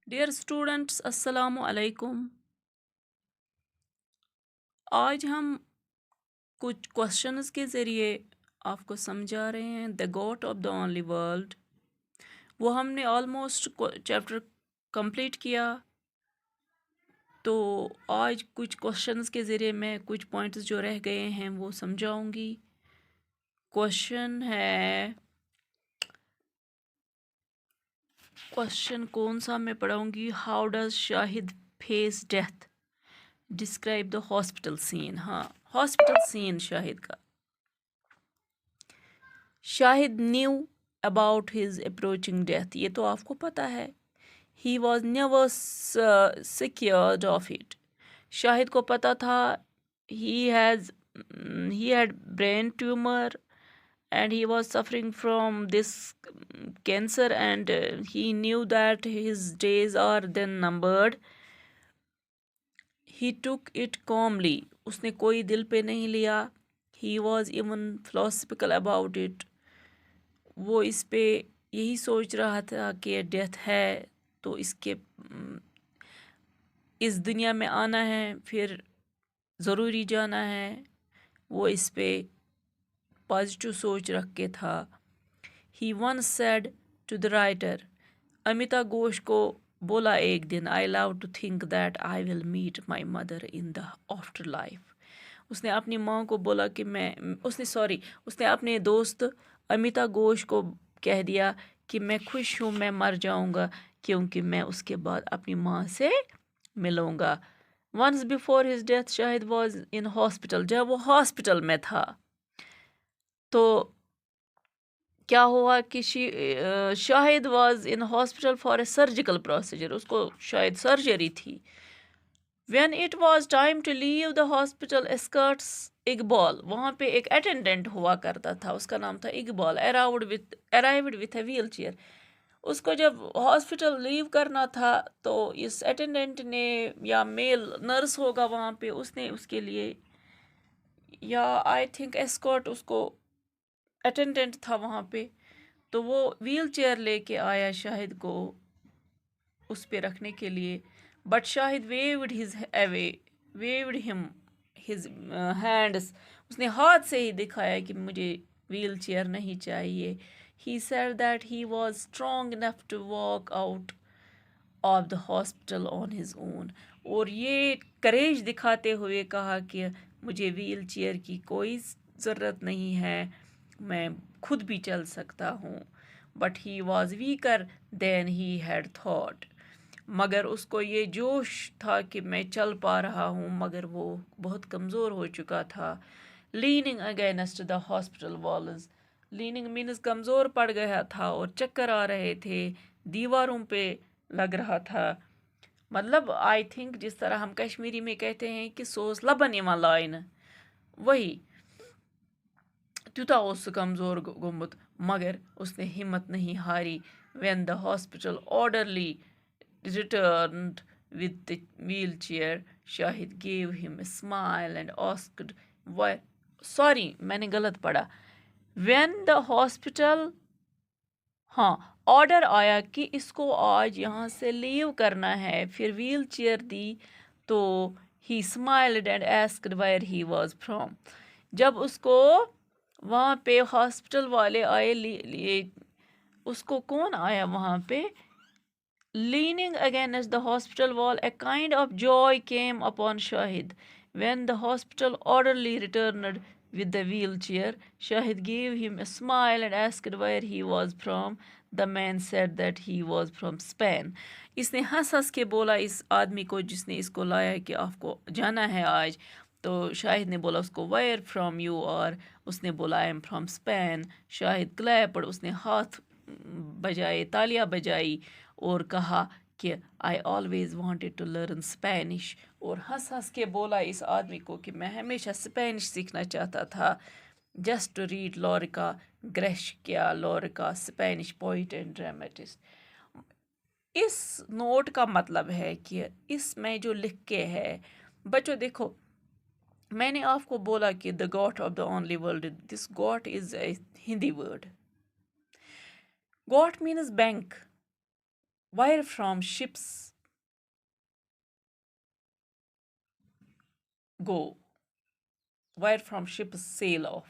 Dear students السلام علیکم. آج ہم کچھ کوشچنز کے ذریعے آپ کو سمجھا رہے ہیں the ghat of the only world. وہ ہم نے آلموسٹ چیپٹر کمپلیٹ کیا. تو آج کچھ کوشچنز کے ذریعے میں کچھ پوائنٹس جو رہ گئے ہیں وہ سمجھاؤں گی. کوشچن کون سا میں پڑھاؤں گی؟ How does Shahid face death? Describe the hospital scene. ہاں، ہاسپٹل سین شاہد کا. Shahid knew about his approaching death. یہ تو آپ کو پتہ ہے. He was never secured of it. Shahid کو پتہ تھا he had brain tumor and he was suffering from this cancer, and he knew that his days are then numbered. He took it calmly. اس نے کوئی دل پہ نہیں لیا. He was even philosophical about it. وہ اس پہ یہی سوچ رہا تھا کہ ڈیتھ ہے تو اس دنیا میں آنا ہے، پھر ضروری جانا ہے. وہ اس پہ پازیٹیو سوچ رکھ کے تھا. He once said to the writer. Amita Ghosh کو بولا ایک دن I love to think that I will meet my mother in the afterlife. اس نے اپنی ماں کو بولا کہ اس نے اپنے دوست امیتا گھوش کو کہہ دیا کہ میں خوش ہوں میں مر جاؤں گا کیونکہ میں اس کے بعد اپنی ماں سے ملوں گا. Once before his death Shahid was in hospital. جب وہ ہاسپٹل میں تھا تو کیا ہوا کہ Shahid was in hospital for a surgical procedure. اس کو شاید سرجری تھی. When it was time to leave the hospital escorts Iqbal. وہاں پہ ایک اٹینڈنٹ ہوا کرتا تھا، اس کا نام تھا Iqbal. Arrived with a wheelchair. اس کو جب ہاسپٹل لیو کرنا تھا تو اس اٹینڈنٹ نے یا میل نرس ہوگا وہاں پہ، اس نے اس کے لیے یا آئی تھنک اسکارٹ، اس کو اٹینڈنٹ تھا وہاں پہ، تو وہ ویل چیئر لے کے آیا شاہد کو اس پہ رکھنے کے لیے. بٹ شاہد ویوڈ ہم ہز ہینڈس. اس نے ہاتھ سے ہی دکھایا کہ مجھے ویل چیئر نہیں چاہیے. He said that he was strong enough to walk out of the hospital on his own. اور یہ کریج دکھاتے ہوئے کہا کہ مجھے ویل چیئر کی کوئی ضرورت نہیں ہے، میں خود بھی چل سکتا ہوں. But he was weaker than he had thought. مگر اس کو یہ جوش تھا کہ میں چل پا رہا ہوں، مگر وہ بہت کمزور ہو چکا تھا. Leaning against the hospital walls. Leaning means کمزور پڑ گیا تھا اور چکر آ رہے تھے، دیواروں پہ لگ رہا تھا. مطلب آئی تھنک جس طرح ہم کشمیری میں کہتے ہیں کہ سوس لبن یوان لائنہ، وہی تیوتاہ اوس سُہ کمزور گوٚمُت، مگر اس نے ہمت نہیں ہاری. When the hospital orderly returned with the wheelchair, Shahid gave him a smile and asked why. Sorry میں نے غلط پڑھا. وین دا ہاسپٹل، ہاں آرڈر آیا کہ اس کو آج یہاں سے لیو کرنا ہے، پھر ویل چیئر دی تو he smiled and asked where he was from. جب اس کو وہاں پہ ہاسپٹل والے آئے اس کو کون آیا وہاں پہ؟ Leaning against the hospital wall, a kind of joy came upon Shahid. When the hospital orderly returned with the wheelchair, Shahid gave him a smile and asked where he was from. The man said that he was from Spain. اس نے ہنس ہنس کے بولا اس آدمی کو جس نے اس کو لایا کہ آپ کو جانا ہے آج. تو شاہد نے بولا اس کو where from you are. اس نے بولا I am from Spain. Shahid clapped. اس نے ہاتھ بجائے، تالیاں بجائی اور کہا کہ I always wanted to learn Spanish. اور ہنس ہنس کے بولا اس آدمی کو کہ میں ہمیشہ اسپینش سیکھنا چاہتا تھا. Just to read Lorca Garcia Lorca Spanish poet and dramatist. اس نوٹ کا مطلب ہے کہ اس میں جو لکھ کے ہے بچوں دیکھو، میں نے آپ کو بولا کہ the ghat of the only world. This ghat is a Hindi word. Ghat means bank. where from ships go, where from ships sail off,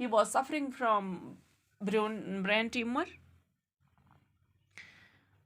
he was suffering from brain tumor.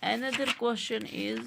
another question is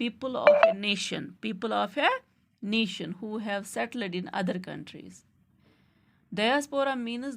people of a nation who have settled in other countries. Diaspora means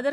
other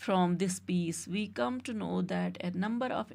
From this piece we come to know that a number of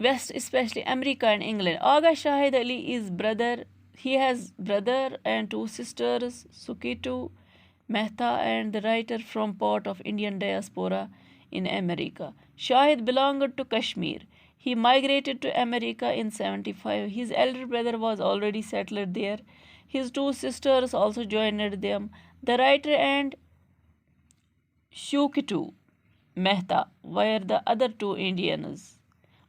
West, especially America and England. Agha Shahid Ali is brother. He has brother and two sisters, Sukitu Mehta and the writer from part of Indian diaspora in America. Shahid belonged to Kashmir. He migrated to America in 75. His elder brother was already settled there. His two sisters also joined them. The writer and Shukitu Mehta were the other two Indians.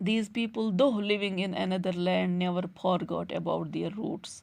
These people, though living in another land, never forgot about their roots.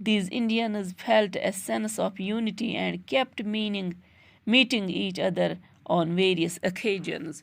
These Indians felt a sense of unity and kept meeting each other on various occasions.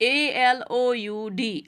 ALOUD.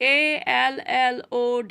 ALLOWED.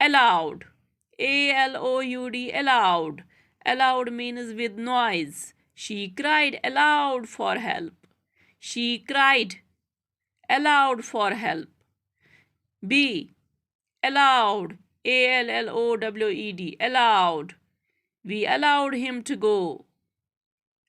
allowed, ALOUD. allowed. Allowed means with noise. She cried aloud for help. She cried aloud for help. B allowed, ALLOWED. allowed. We allowed him to go.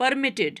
permitted.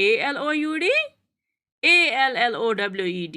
ALOUD, ALLOWED.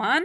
1,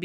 B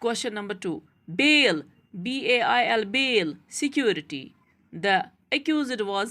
Question number 2. Bail, BAIL, bail, security. The accused was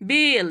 bail,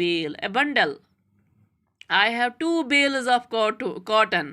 bail, a bundle. I have 2 bales of cotton.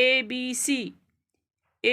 ABC. A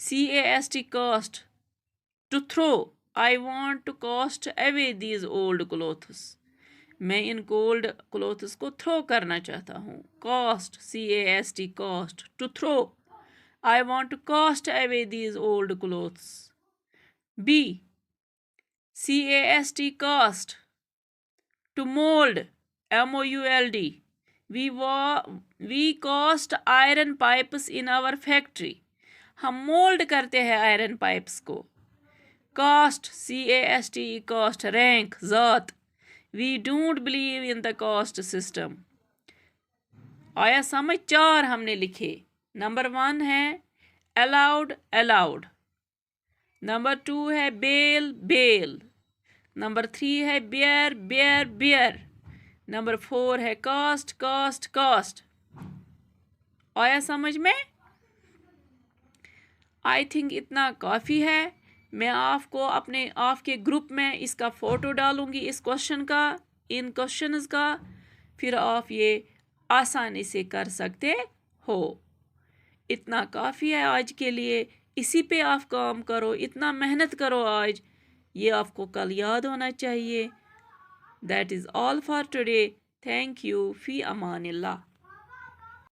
CAST cost, to throw. I want to cast away these old clothes. میں ان old clothes کو throw کرنا چاہتا ہوں. Cast CAST cast to throw. I want to cast away these old clothes. B CAST cast to mold MOULD. We cast iron pipes in our factory. ہم mould کرتے ہیں iron pipes کو. Cost CAST cost rank ذات. We don't believe in the caste system. آیا سمجھ؟ 4 ہم نے لکھے. نمبر 1 ہے allowed. نمبر 2 ہے bail. نمبر 3 ہے bear. نمبر 4 ہے caste. آیا سمجھ میں؟ آئی تھنک اتنا کافی ہے. میں آپ کو آپ کے گروپ میں اس کا فوٹو ڈالوں گی اس کوشچن کا، ان کوشچنز کا، پھر آپ یہ آسانی سے کر سکتے ہو. اتنا کافی ہے آج کے لیے. اسی پہ آپ کام کرو، اتنا محنت کرو آج، یہ آپ کو کل یاد ہونا چاہیے. That is all for today. Thank you. فی امان اللہ.